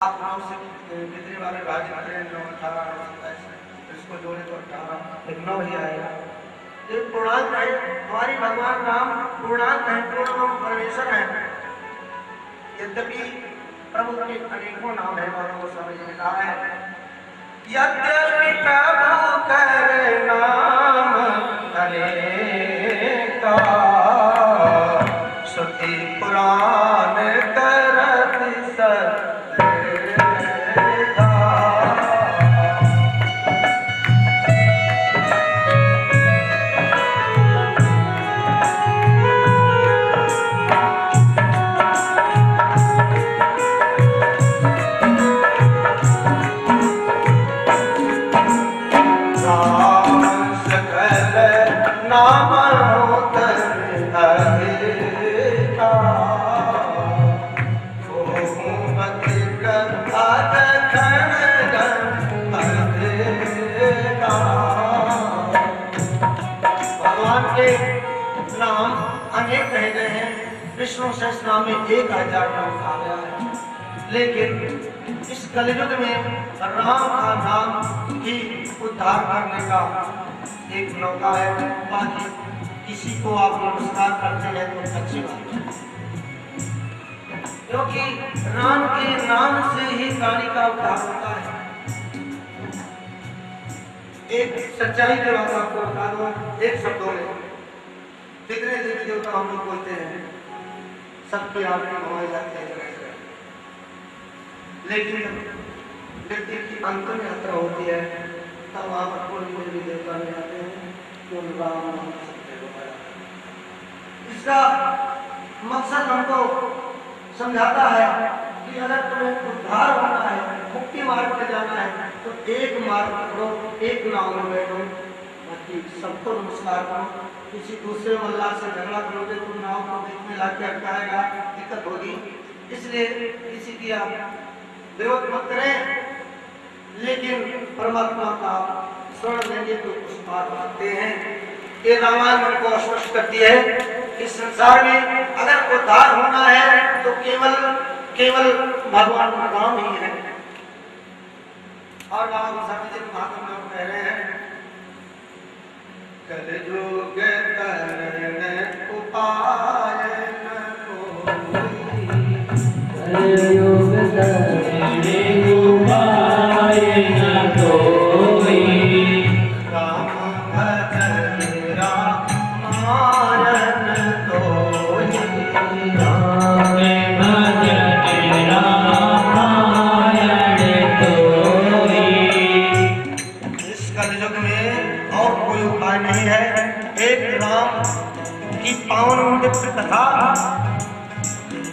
आप नाम से कितने बार विभाजित करें 9, 18, 27, इसको जोड़े तो 18, एक 9 ही आएगा। एक पूर्णांक है, हमारी भगवान राम पूर्णांक है, पूर्ण परमेश्वर है। यद्यपि प्रभु के अनेकों नाम है और वो समझ में कहा है, यद्यपि प्रभु कर नाम अनेका, श्रुति पुराण करत सत नाम अनेक कहे गए हैं। विष्णु सहस्रनाम में 1000 नाम कहा गया है, लेकिन इस कलयुग में राम का नाम ही उद्धार करने का एक मौका है। बाकी किसी को आप नमस्कार करते हैं तो अच्छी बात है, क्योंकि राम के नाम से ही प्राणी का उद्धार होता है। एक सच्चाई के बात आपको बता दूं, एक शब्दों में कितने देवी देवता हम लोग बोलते हैं, सबके आगे हमारे जाते हैं, लेकिन व्यक्ति की अंतिम यात्रा होती है तब वहां पर कोई देवी देवता नहीं आते हैं, तो राम नाम इसका मकसद हमको समझाता है कि अगर तुम्हें उद्धार होना है, मुक्ति मार्ग पे जाना है, तो एक मार्ग पकड़ो, एक नाव में बैठो, बाकी सबको नमस्कार करो। किसी दूसरे मल्ला से झगड़ा करोगे तो नाव को बीच में लाके अटकाएगा, दिक्कत होगी। इसलिए किसी की आप विरोध मत करें, लेकिन परमात्मा का शरण लेंगे तो कुछ पार पाते हैं। ये रामायण हमको स्पष्ट करती है कि संसार में अगर उद्धार होना है तो केवल भगवान राम ही है। और बाबा गोस्वामी जी महात्मा कह रहे हैं, कलयुग करण उपाय न कोई, कलयुग करण उपाय न कोई, राम भजन रामायण कोई, राम भजन रामायण कोई। इस कलयुग में और कोई उपाय नहीं है, एक राम की पावन दिव्य कथा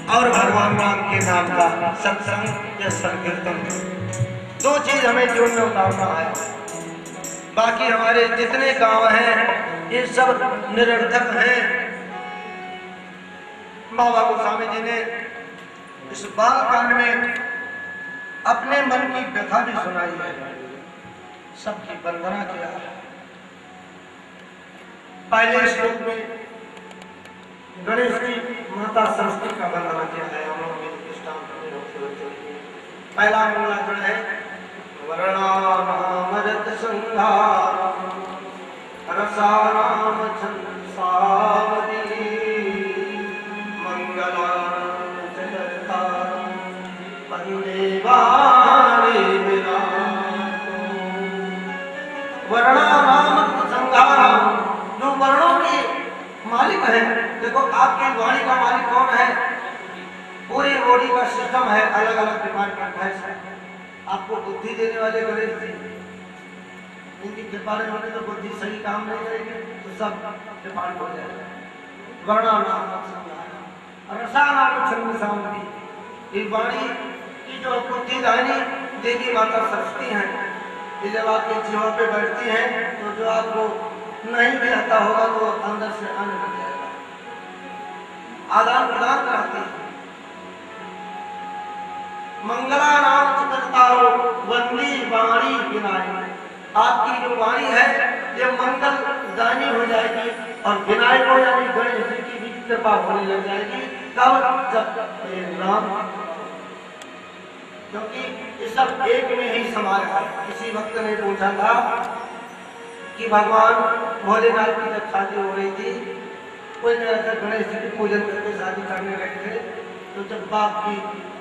और भगवान राम के नाम का सत्संग या संकीर्तन, दो चीज हमें जीवन में उतारना है। बाकी हमारे जितने गांव हैं ये सब निरर्थक हैं। बाबा गोस्वामी जी ने इस बाल कांड में अपने मन की व्यथा भी सुनाई है, सबकी वंदना किया है। पहले श्लोक में गणेश की माता सरस्वती का वंदना किया है। पहला मंगलाचरण है, वर्णानामरत संहार रसानाम छंसावती, मंगलानाम जगत्तारं वंदे वाणी विरातो। वर्णानाम संहार, जो वर्णों के मालिक है। देखो आपकी वाणी का मालिक कौन है? पूरी बॉडी का सिस्टम है, अलग अलग डिपार्टमेंट है। आपको बुद्धि देने वाले गणेश जी, इनकी कृपा नहीं होगी तो बुद्धि सही काम नहीं करेगी तो सब डिपार्ट हो जाएगा। वर्णानाम रसानाम छंदसावती, ये वाणी की जो बुद्धिदानी देवी माता सरस्वती हैं, ये जब आपके जीवा पे बैठती हैं तो जो आपको नहीं भी आता होगा तो अंदर से आने लग जाएगा, आदान प्रदान कराती है। मंगला नाम चितरतारो वंदी वाणी विनायक, आपकी जो वाणी है ये मंगल दानी हो जाएगी और विनायक हो यानी गणेश जी की भी कृपा होने लग जाएगी। कब? जब राम क्योंकि ये सब एक में ही समाया है। किसी वक्त ने पूछा था कि भगवान भोलेनाथ की जब शादी हो रही थी, कोई कह रहा था गणेश जी की पूजन करके शादी करने लगे थे, तो जब बाप की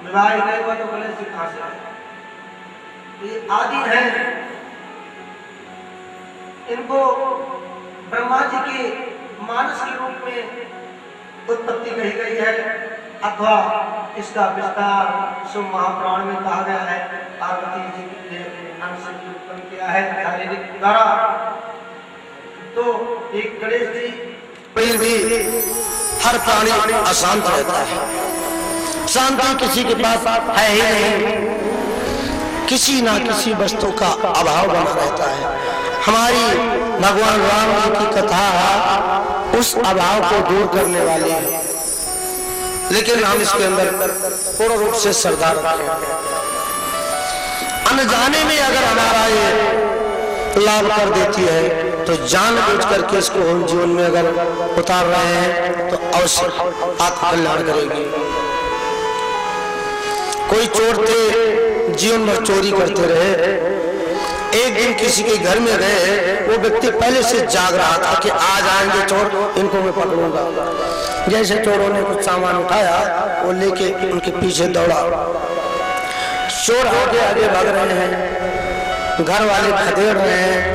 विवाह नहीं हुआ तो गणेश जी कहाँ से आए? ये आदि है, इनको ब्रह्मा जी के मानस के रूप में उत्पत्ति कही गई है, अथवा इसका विस्तार शिव महापुराण में कहा गया है। पार्वती जी ने अंश से उत्पन्न किया है शारीरिक द्वारा। तो एक गणेश जी भी हर प्राणी अशांत रहता है, शांति किसी के पास है ही नहीं, किसी ना किसी वस्तु का अभाव बना रहता है। हमारी भगवान राम जी की कथा उस अभाव को दूर करने वाली है, लेकिन हम इसके अंदर पूर्ण रूप से श्रद्धा रखें। अनजाने में अगर हमारा ये लाभ कर देती है तो जानबूझ करके इसको हम जीवन में अगर उतार रहे हैं तो अवश्य आत्मकल्याण करेगी। कोई चोर थे, जीवन भर चोरी करते रहे, एक दिन किसी के घर में गए, वो व्यक्ति पहले से जाग रहा था कि आज आएंगे चोर, इनको मैं पकड़ूंगा। जैसे चोरों ने कुछ सामान उठाया, वो लेके उनके पीछे दौड़ा। चोर आगे आगे भाग रहे हैं, घर वाले खदेड़ रहे हैं।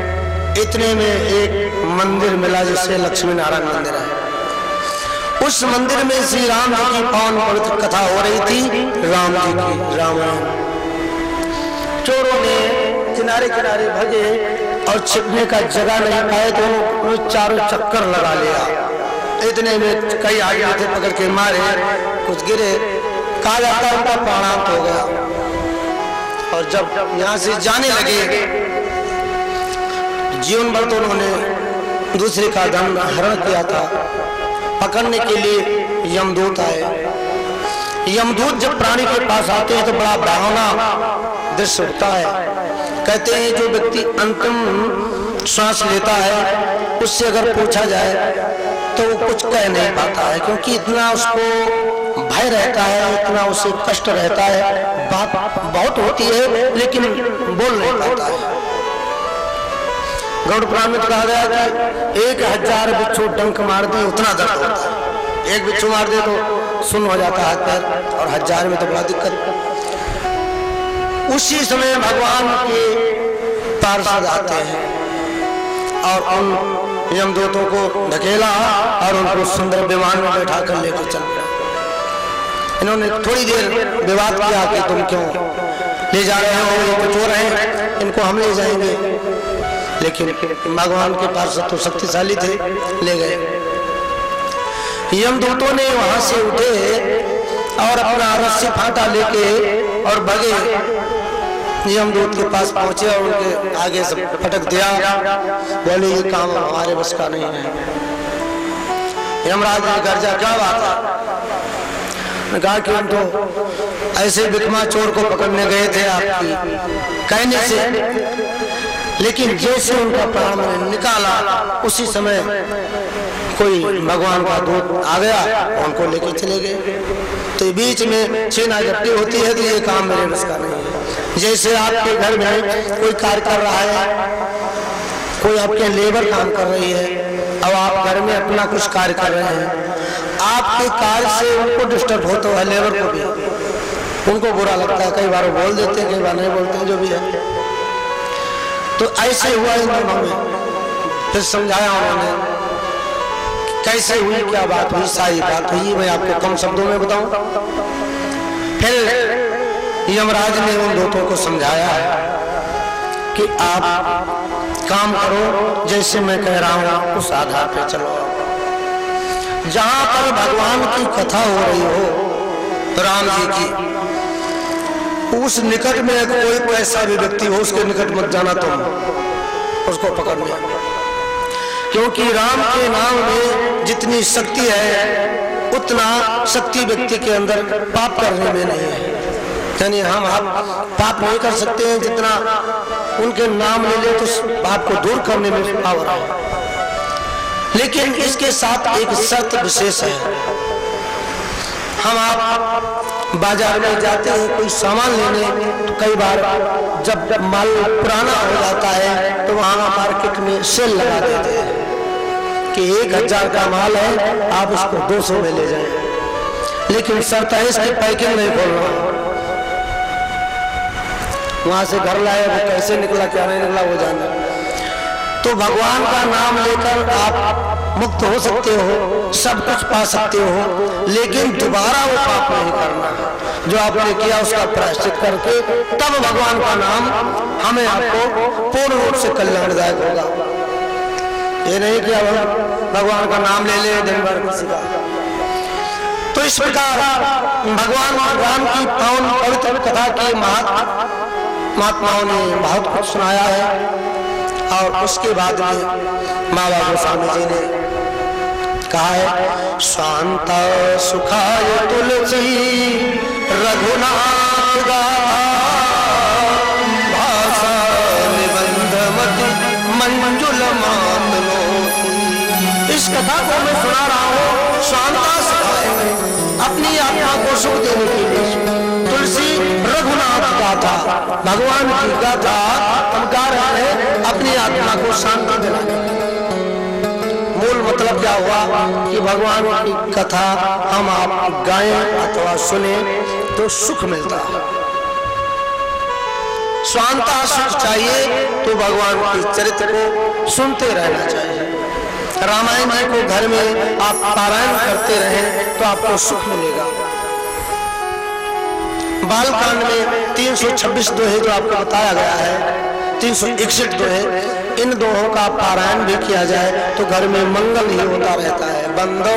इतने में एक मंदिर मिला जिससे लक्ष्मी नारायण मंदिर है। उस मंदिर में श्री राम जी की पावन पवित्र कथा हो रही थी, राम जी की रामायण। चोरों ने किनारे किनारे भगे और छिपने का जगह नहीं पाए तो उन्होंने चारों चक्कर लगा लिया। इतने में कई आगे थे, पकड़ के मारे, कुछ गिरे, कहा जाता उनका प्राणांत हो गया। और जब यहाँ से जाने लगे, जीवन भर तो उन्होंने दूसरे का धन हरण किया था। पकड़ने के लिए यमदूत आए। यमदूत जब प्राणी के पास आते हैं तो बड़ा भावना दृश्य होता है। कहते हैं जो व्यक्ति अंतिम श्वास लेता है उससे अगर पूछा जाए तो वो कुछ कह नहीं पाता है, क्योंकि इतना उसको भय रहता है, इतना उसे कष्ट रहता है। बात बहुत होती है लेकिन बोल नहीं पाता है। गौड़ पुराण में तो कहा गया कि 1000 बिच्छू डंक मार दे उतना दर्द होता है। एक बिच्छू मार दे तो सुन्न हो जाता है हाथ पैर, और 1000 में तो बड़ा दिक्कत। उसी समय भगवान के पार्षद आते हैं और उन यमदूतों को ढकेला और उनको सुंदर विमान में बैठा कर लेकर चल पड़े। इन्होंने थोड़ी देर विवाद किया कि तुम क्यों ले जा रहे हो, ये तो चोर हैं, इनको हम ले जाएंगे। लेकिन भगवान के पार्षद तो शक्तिशाली थे, ले गए। यमदूतों ने वहां से उठे और अपना रस्सी फांटा लेके और भगे। यमदूत के पास पहुंचे और उनके आगे से फटक दिया। बोले ये काम हमारे बस का नहीं है। यमराज ने गर्जा, क्या बात है? कहा कि हम तो ऐसे बिकमा चोर को पकड़ने गए थे आपकी कहने से, लेकिन जैसे उनका प्राण निकाला उसी समय कोई भगवान का दूत आ गया, उनको लेके चले गए। तो बीच में छीना झपटी होती है तो ये काम मेरे बस का नहीं है। जैसे आपके घर में कोई कार्य कर रहा है, कोई आपके लेबर काम कर रही है, अब आप घर में अपना कुछ कार्य कर रहे हैं, आपके कार्य से उनको डिस्टर्ब होता है, लेबर को भी उनको बुरा लगता है। कई बार वो बोल देते हैं, कई बार नहीं बोलते हैं, जो भी है। तो ऐसे हुआ इन दोनों में। फिर समझाया उन्होंने कैसे हुई, क्या बात हुई, सारी बात हुई, मैं आपको कम शब्दों में बताऊं। फिर यमराज ने उन दूतों को समझाया कि आप काम करो, जैसे मैं कह रहा हूं उस आधार पे चलो। जहां पर भगवान की कथा हो रही हो, राम जी की, उस निकट में कोई ऐसा भी व्यक्ति हो, उसके निकट मत जाना तुम उसको पकड़ने, क्योंकि राम के नाम में जितनी शक्ति है उतना शक्ति व्यक्ति के अंदर पाप करने में नहीं है। यानी हम आप पाप नहीं कर सकते हैं, जितना उनके नाम ले ले तो पाप को दूर करने में पावर है। लेकिन इसके साथ एक शर्त विशेष है, हम आप बाजार में जाते हैं कोई सामान लेने, तो कई बार जब माल पुराना हो जाता है तो वहां मार्केट में सेल लगा देते हैं कि 1000 का माल है, आप उसको 200 में ले जाएं। लेकिन शर्त है इसकी पैकिंग नहीं खोलना। वहां से घर लाए, वो कैसे निकला क्या नहीं निकला वो जाना। तो भगवान का नाम लेकर आप मुक्त हो सकते हो, सब कुछ पा सकते हो, लेकिन दोबारा वो पाप नहीं करना। जो आपने किया उसका प्रायश्चित करके तब भगवान का नाम हमें आपको पूर्ण रूप से कल्याणदायक होगा। ये नहीं कि अब हम भगवान का नाम ले ले दिन भर किसी का। तो इस प्रकार भगवान राम की पावन पवित्र कथा की महात्माओं ने बहुत कुछ सुनाया है। और उसके बाद में बाबा गोस्वामी जी ने कहा है, शांता सुखाय तुलसी रघुनाथ गाथा, भाषा निबंधमति मंजुल मातनोति। इस कथा को मैं सुना रहा हूँ शांता सुखाय, अपनी आत्मा को सुख देने के लिए। तुलसी रघुनाथ गाथा, भगवान की गाथा हम गा रहे हैं अपनी आत्मा को शांति दिलाने। मूल मतलब क्या हुआ कि भगवान की कथा हम आप गाएं अथवा सुने तो सुख मिलता है। शांता सुख चाहिए तो भगवान के चरित्र को सुनते रहना चाहिए। रामायण जी को घर में आप पारायण करते रहें तो आपको सुख मिलेगा। बालकांड में 326 दोहे जो आपको बताया गया है, 361 दोहे, इन दोहों का पारायण भी किया जाए तो घर में मंगल ही होता रहता है। बंदो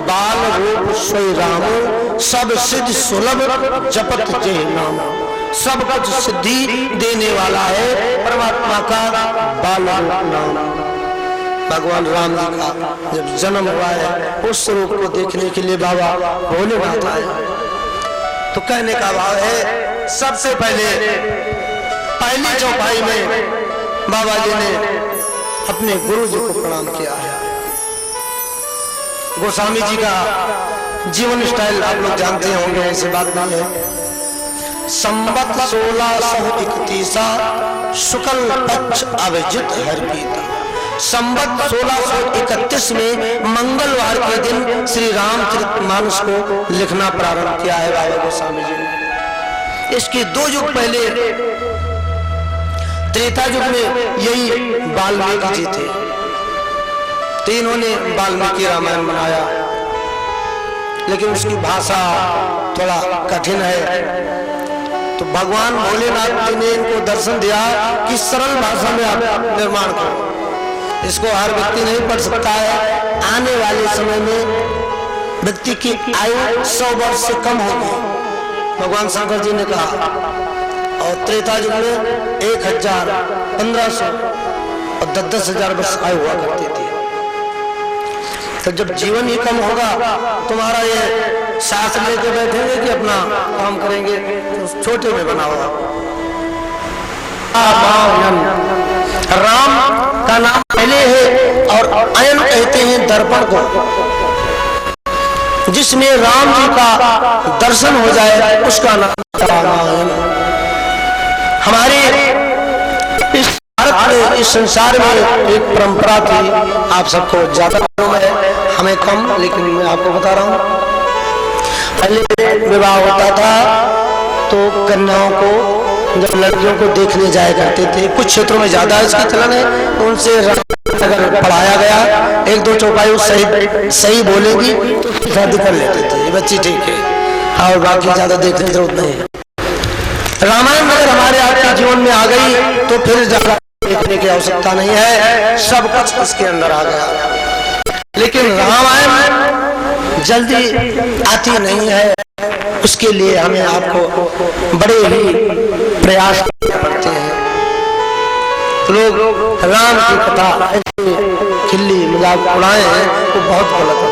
बाल रूप सोई राम, सब सिद्ध सुलभ जपत जे नाम। सब कुछ सिद्धि देने वाला है परमात्मा का बाल रूप नाम। भगवान राम जी का जब जन्म हुआ है उस स्वरूप को देखने के लिए बाबा भोलेनाथ आए। तो कहने का भाव है, सबसे पहली चौपाई में बाबा जी ने अपने गुरु जी को प्रणाम किया है। गोस्वामी जी का जीवन स्टाइल आप लोग जानते होंगे, ऐसी बात नहीं है। संवत 1631 शुक्ल पक्ष अभिजित हरपीता। संवत 1631 में मंगलवार के दिन श्री रामचरितमानस को लिखना प्रारंभ किया है बाबा गोस्वामी जी ने। इसके 2 युग पहले त्रेता युग में यही वाल्मीकि जी थे, तो इन्होंने वाल्मीकि रामायण बनाया। लेकिन उसकी भाषा थोड़ा कठिन है, तो भगवान भोलेनाथ जी ने इनको दर्शन दिया कि सरल भाषा में आप निर्माण करो। इसको हर व्यक्ति नहीं पढ़ सकता है। आने वाले समय में व्यक्ति की आयु 100 वर्ष से कम होगी, भगवान शंकर जी ने कहा। और त्रेता युग में 1000, 1500 और 10,000 वर्ष आयु हुआ करती थी। तो जब जीवन ही कम होगा, तुम्हारा ये सांस लेके बैठेंगे कि अपना काम करेंगे, तो छोटे में बना हुआ। राम का नाम पहले है और अयन कहते हैं दर्पण को। जिसमें राम जी का दर्शन हो जाए उसका नाम रामायण। हमारे इस भारत में, इस संसार में एक परंपरा थी, आप सबको ज्यादा मालूम है, हमें कम, लेकिन मैं आपको बता रहा हूँ। पहले विवाह होता था तो कन्याओं को, जब लड़कियों को देखने जाया करते थे, कुछ क्षेत्रों में ज्यादा इसकी चलन है, तो उनसे अगर पढ़ाया गया, 1-2 चौपाई सही बोलेगी तो उसकी शादी कर लेते थे, बच्ची ठीक है, और बाकी ज्यादा देखने की जरूरत नहीं है। रामायण अगर हमारे आपके जीवन में आ गई तो फिर ज्यादा देखने की आवश्यकता नहीं है, सब कुछ इसके अंदर आ गया। लेकिन रामायण जल्दी आती नहीं है, उसके लिए हमें आपको बड़े ही प्रयास करने पड़ते हैं। लोग राम की कथा ऐसे खिल्ली मजाक उड़ाए हैं, वो बहुत गलत है।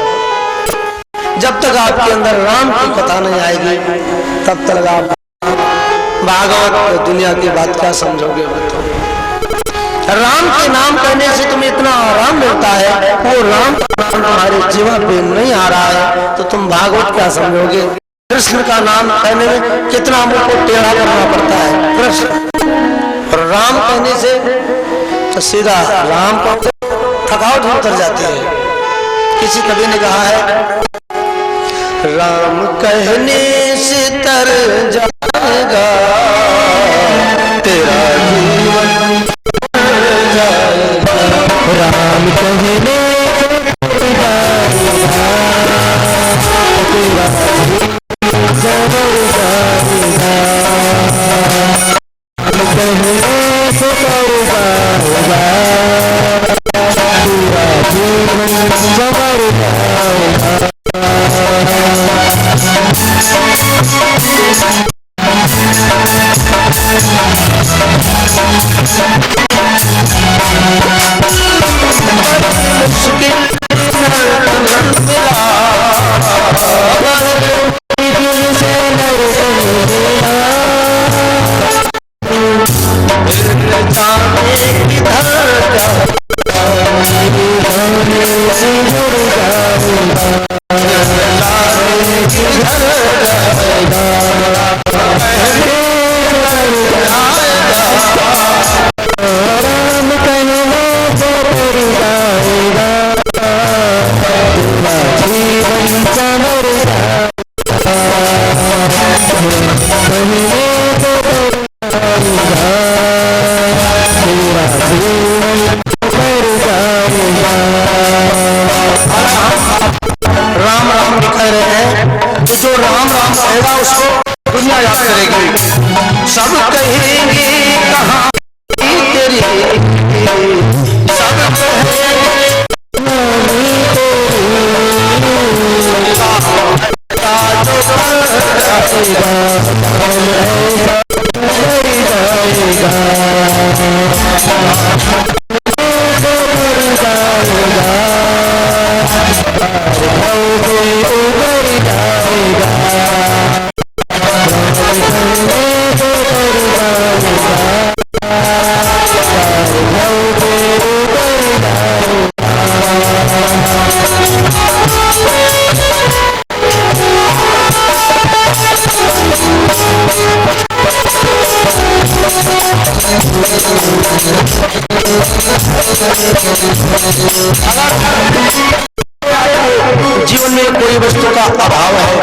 जब तक आपके अंदर राम की कथा नहीं आएगी तब तक आप भागवत और दुनिया की बात क्या समझोगे। राम के नाम कहने से तुम्हें इतना आराम मिलता है, वो राम का नाम तुम्हारे जीवन पे नहीं आ रहा है तो तुम भागवत क्या समझोगे। कृष्ण का नाम कहने में कितना मुंह को टेढ़ा करना पड़ता है, कृष्ण। और राम कहने से तो सीधा राम को थकावट उतर जाती है। किसी कवि ने कहा है, राम कहने से तर जाएगा तेरा जीवन जाएगा, राम कहने जीवन में कोई वस्तु का अभाव है,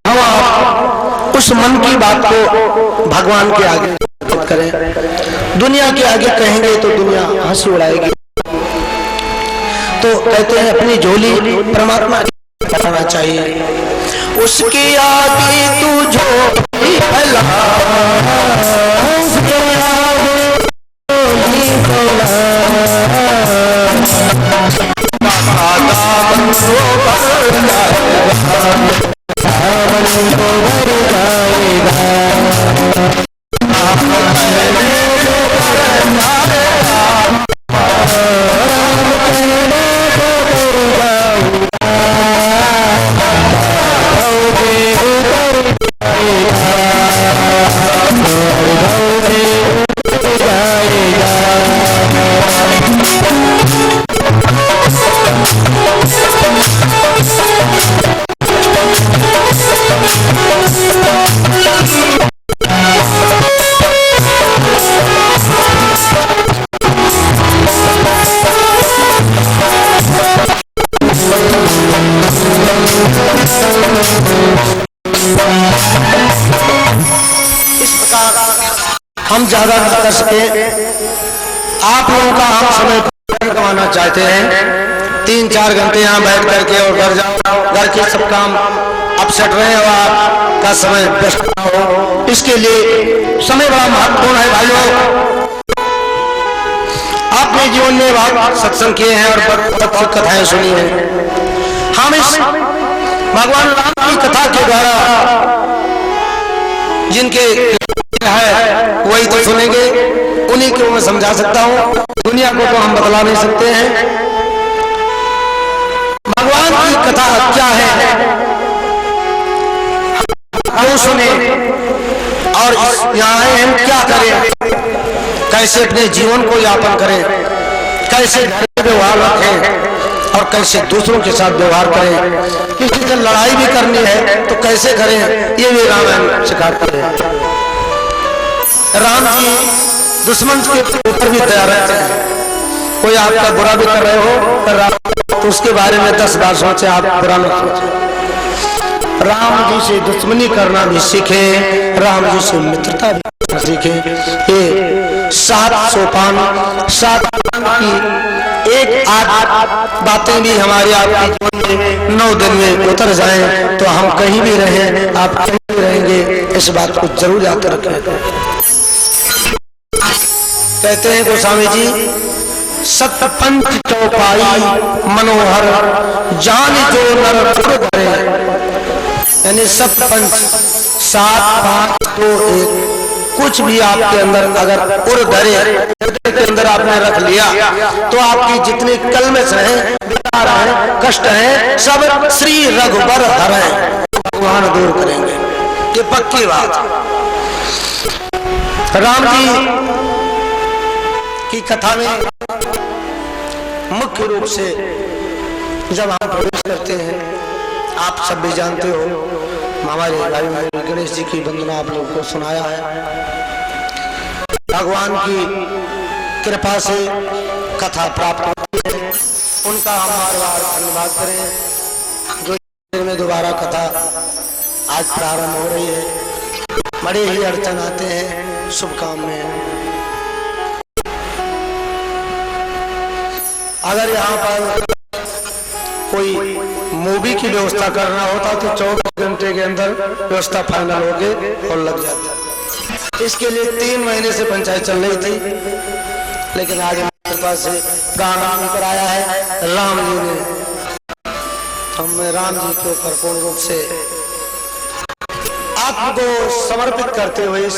हम आप उस मन की बात को भगवान के आगे करें। दुनिया के आगे कहेंगे तो दुनिया हंसी उड़ाएगी। तो कहते हैं अपनी झोली परमात्मा बताना चाहिए। उसके आगे तू झोली फैला, उसके आगे झोली फैला, हम ज्यादा न कर सके, आप लोगों का हम समय कमाना चाहते हैं। 3-4 घंटे यहाँ बैठ करके और घर जाओ, घर के सब काम अपसेट रहे और आपका समय व्यस्त ना हो, इसके लिए समय बड़ा महत्वपूर्ण है। भाइयों, आपने जीवन में बहुत सत्संग किए हैं और बहुत कथाएं सुनी हैं। हम इस भगवान राम की कथा के द्वारा जिनके है वही तो सुनेंगे, उन्हीं को मैं समझा सकता हूँ। दुनिया को तो हम बतला नहीं सकते हैं। भगवान की कथा क्या है वो सुने और यहाँ आए हम क्या करें, कैसे अपने जीवन को यापन करें, कैसे व्यवहार रखें, और कैसे दूसरों के साथ व्यवहार करें, किसी से लड़ाई भी करनी है तो कैसे करें, ये भी रामायण सिखाते हैं। राम जी दुश्मन के ऊपर भी तैयार रहते हैं। कोई आपका बुरा भी कर रहे हो तो उसके बारे में 10 बार सोचे, आप बुरा न सोचे। राम जी से दुश्मनी करना भी सीखे, राम जी से मित्रता भी सीखे। ये 7 सोपान, 7 की एक आध बातें भी हमारे आपके जीवन में 9 दिन में उतर जाएं तो हम कहीं भी रहें, आप कहीं भी रहेंगे, इस बात को जरूर याद रखें। कहते हैं गोस्वामी जी, सतपंच चौपाई मनोहर जान जो नर करे, यानी सतपंच 7 5 2 1 कुछ भी आपके अंदर अगर उर धरे के अंदर आपने रख लिया तो आपकी जितने कलमश हैं, विकार हैं, कष्ट हैं, सब श्री रघुबर हरें, भगवान दूर करेंगे। ये पक्की बात। राम जी की कथा में मुख्य रूप से जब हम प्रवेश करते हैं, आप सब भी जानते हो, हमारे भाई गणेश जी की वंदना आप लोगों को सुनाया है। भगवान की कृपा से कथा प्राप्त होती है, उनका हम बार बार धन्यवाद करें। जो में दोबारा कथा आज प्रारंभ हो रही है, बड़े ही अड़चन आते हैं, शुभकामनाएं। अगर यहाँ पर कोई मूवी की व्यवस्था करना होता तो 24 घंटे के अंदर व्यवस्था फाइनल हो गई और लग जाती। इसके लिए 3 महीने से पंचायत चल रही थी, लेकिन आज हमारे पास से प्राण कर आया है। राम जी ने हमें राम जी के ऊपर पूर्ण रूप से आत्मा को समर्पित करते हुए इस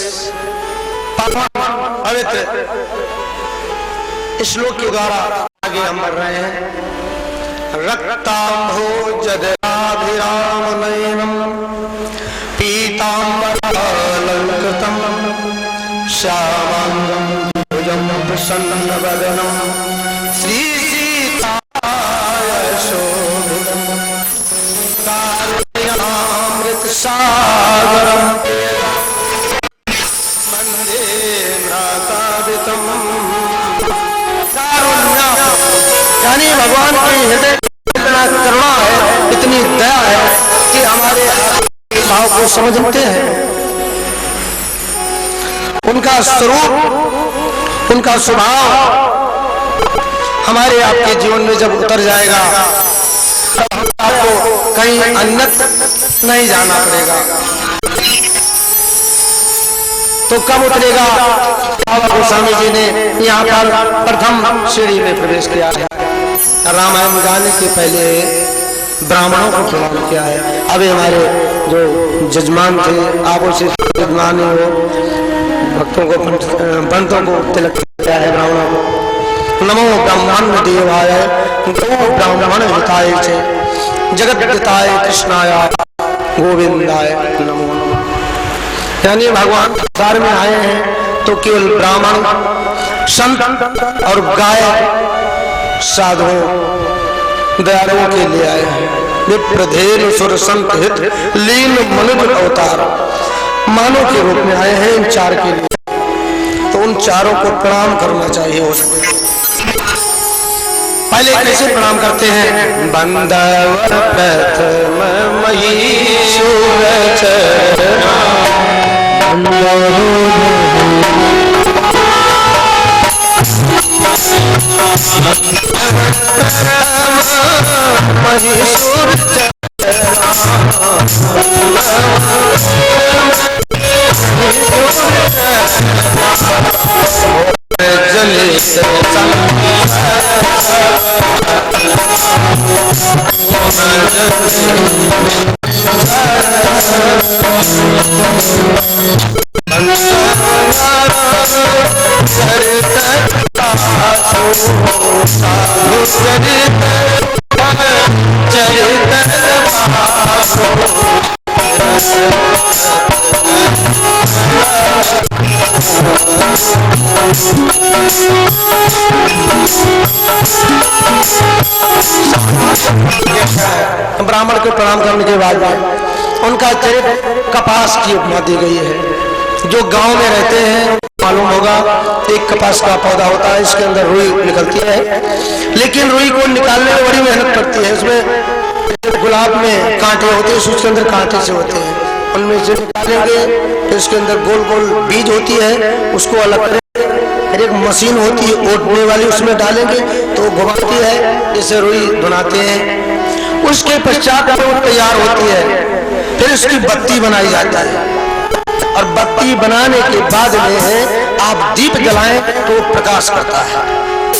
पवित्र श्लोक के द्वारा आगे हम बढ़ रहे हैं। रक्ताम्भोजदयाभिराम नयनम पीताम्बरालंकृतम श्यामांगं भुजं प्रसन्नवदनं श्रीसीताय शोभितं कारुण्यामृतसागरं वन्दे नाथादितं। यानी भगवान के हृदय इतना करुणा है, इतनी दया है कि हमारे भाव को समझते हैं। उनका स्वरूप, उनका स्वभाव हमारे आपके जीवन में जब उतर जाएगा तो आपको कहीं अन्यत्र नहीं जाना पड़ेगा। तो कब उतरेगा? बाबा गोस्वामी जी ने यहाँ पर प्रथम श्रेणी में प्रवेश किया है। रामायण गाने के पहले ब्राह्मणों को प्रणाम किया है। अभी हमारे जो जजमान थे, आप उसे जजमान हो, भक्तों को पंतों को तिलक किया है। ब्राह्मणों को नमो ब्राह्मण देवाय गो ब्राह्मण हिताय च जगत हिताय कृष्णाय गोविंदाय नमो नमः। यानी भगवान संसार में आए हैं तो केवल ब्राह्मण, संत और गाय साधुओं दयालुओं के लिए आए हैं। विप्रधेन सुर संत हित लीन मनुज अवतार, मानव के रूप में आए हैं इन 4 के लिए। तो उन 4 को प्रणाम करना चाहिए। हो सके पहले कैसे प्रणाम करते हैं? बंदवर प्रथम महीशूर चरणा महीशूर जले के प्रणाम करने के बाद में उनका चरित्र कपास की उपमा दी गई है। जो गांव में रहते हैं मालूम होगा, एक कपास का पौधा होता है, इसके अंदर रुई निकलती है, लेकिन रुई को निकालने में बड़ी मेहनत पड़ती है। उसमें गुलाब में कांटे होते हैं, उसके अंदर कांटे से होते हैं, उनमें से निकालेंगे तो इसके अंदर गोल गोल बीज होती है, उसको अलग करेंगे। फिर एक मशीन होती है ओटने वाली, उसमें डालेंगे तो घुमाती है, जैसे रुई धुनाते हैं। उसके पश्चात वो तैयार होती है, फिर उसकी बत्ती बनाई जाती है, और बत्ती बनाने के बाद में आप दीप जलाएं तो प्रकाश करता है।